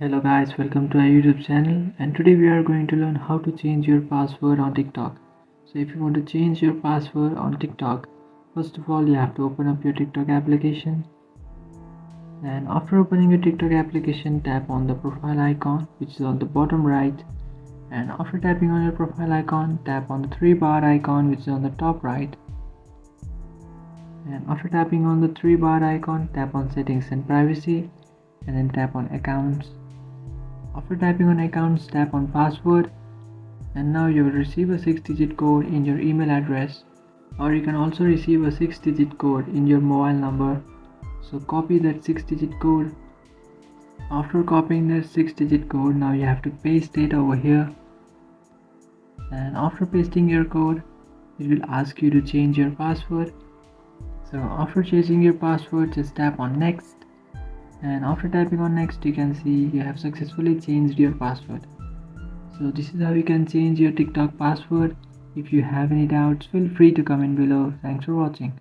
Hello guys, welcome to our YouTube channel, and today we are going to learn how to change your password on TikTok. So if you want to change your password on TikTok, first of all you have to open up your TikTok application, and after opening your TikTok application, tap on the profile icon which is on the bottom right, and after tapping on your profile icon, tap on the three bar icon which is on the top right, and after tapping on the three bar icon, tap on settings and privacy, and then tap on accounts. After tapping on accounts, tap on password, and now you will receive a 6-digit code in your email address, or you can also receive a 6-digit code in your mobile number. So copy that 6-digit code. After copying that 6-digit code, now you have to paste it over here, and after pasting your code, it will ask you to change your password. So after changing your password, just tap on next, and after tapping on next, you can see you have successfully changed your password. So this is how you can change your TikTok password. If you have any doubts, feel free to comment below. Thanks for watching.